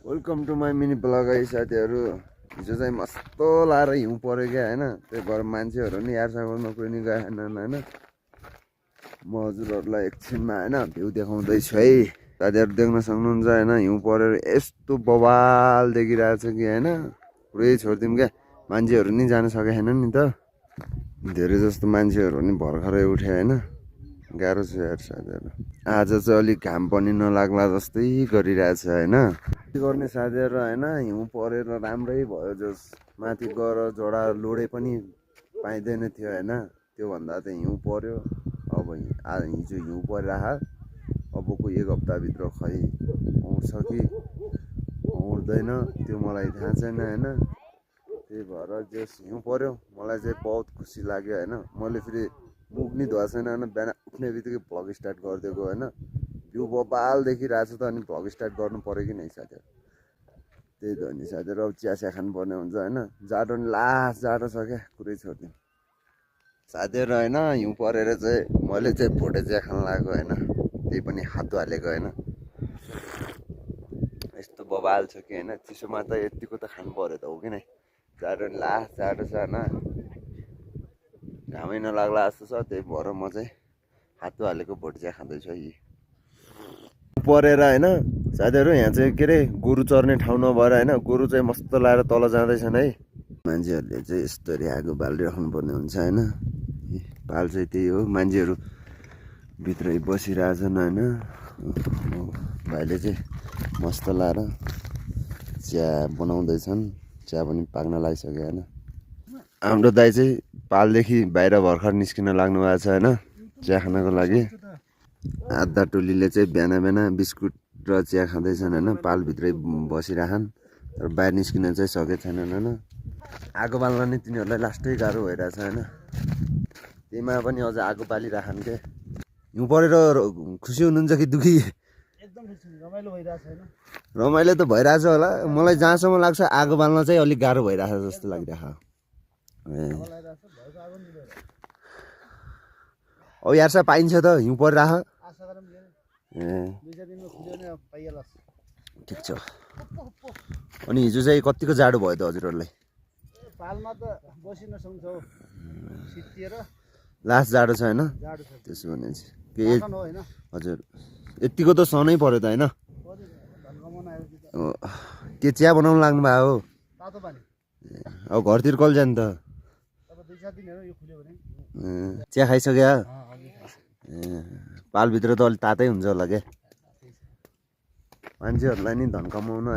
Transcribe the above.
Welcome to my mini blog है साथीहरू। हिजो चाहिँ मस्तो लाएर हिउँ पऱ्यो क्या होइन, त्यही भएर मान्छेहरू नि यारसागरमा कोही नि गएनन् होइन। म हजुरहरूलाई एकछिनमा होइन भ्यू देखाउँदैछु है, साथीहरू देख्न सक्नुहुन्छ होइन। हिउँ परेर यस्तो बवाल देखिरहेको छ कि होइन, पुरै छोडिदिउँ क्या। मान्छेहरू नि जान सकेको छैन नि त, धेरै जस्तो मान्छेहरू नि भर्खरै उठे होइन। गाह्रो छ यार साथीहरू। आज चाहिँ अलिक घाम पनि नलाग्ला जस्तै गरिरहेछ होइन। के गर्ने साथीहरू होइन, हिउँ परेर राम्रै भयो। जस माथि गएर झोडा लोडे पनि पाइँदैन थियो होइन, त्योभन्दा त हिउँ पर्यो। अब हिजो हिउँ परिरह, अबको एक हप्ताभित्र खै आउँछ कि आउँदैन त्यो मलाई थाहा छैन होइन। त्यही भएर जस हिउँ पर्यो, मलाई चाहिँ बहुत खुसी लाग्यो होइन। मैले फेरि मुख नि धुएको छैन होइन, बिहान उठ्ने बित्तिकै भ्लग स्टार्ट गरिदिएको होइन। भ्यू बबाल देखिरहेको छ त, अनि भ्लग स्टार्ट गर्नु पऱ्यो कि नै साथीहरू। त्यही त हो नि साथीहरू, अब चिया चिया खानुपर्ने हुन्छ होइन। जाडो नि लास्ट जाडो छ क्या, कुरै छोडिदिउँ साथीहरू होइन। हिउँ परेर चाहिँ मैले चाहिँ भोटे चिया खान लागेको होइन, त्यही पनि हात हालेको होइन। यस्तो बबाल छ कि होइन, चिसोमा त यतिको त खानु पऱ्यो त हो कि नै। जाडो नि लास्ट जाडो छ होइन, घामै नलाग्ला जस्तो छ। त्यही भएर म चाहिँ हात हालेको भोटे चिया खाँदैछु है परेर होइन साथीहरू। यहाँ चाहिँ के अरे गोरु चर्ने ठाउँ नभएर होइन, गोरु चाहिँ मस्त लाएर तल जाँदैछन् है। मान्छेहरूले चाहिँ यस्तरी आगो बालिराख्नु पर्ने हुन्छ होइन। पाल चाहिँ त्यही हो, मान्छेहरू भित्रै बसिरहेछन् होइन। भाइले चाहिँ मस्त लाएर चिया बनाउँदैछन्, चिया पनि पाक्न लागिसक्यो होइन। हाम्रो दाइ चाहिँ पालदेखि बाहिर भर्खर निस्किन लाग्नु भएको छ होइन, चिया खानको लागि। आधा टोलीले चाहिँ बिहान बिहान बिस्कुट र चिया खाँदैछन् होइन, पालभित्रै बसिरहन्। तर बाहिर निस्किन चाहिँ सकेको छैनन् होइन। आगो बाल्न नि तिनीहरूलाई लास्टै गाह्रो भइरहेछ होइन। त्यहीमा पनि अझ आगो बालिरहन् के। हिउँ परेर खुसी हुनुहुन्छ कि दुखी? एकदम रमाइलो भइरहेछ होइन। रमाइलो त भइरहेछ होला, मलाई जहाँसम्म लाग्छ आगो बाल्न चाहिँ अलिक गाह्रो भइरहेछ जस्तो लागिरहेछ। औ यार सा पाइन्छ त हिउँ परिरह। ठिक छ। अनि हिजो चाहिँ कतिको जाडो भयो त हजुरहरूलाई? पालमा त बसिन सक्छौ सिटिएर। लास्ट जाडो छ होइन, जाडो छ त्यसो भने के हो होइन। हजुर यतिको त सनै पर्यो त होइन। के चिया बनाउनु लाग्नु भएको हो? तातो पानी अब घरतिर कल जाने त? अब 2-4 दिनहरु यो खुल्यो भने चिया खाइसक्यो? अघि पालभित्र त अलिक तातै हुन्छ होला क्या। मान्छेहरूलाई नि धन कमाउनु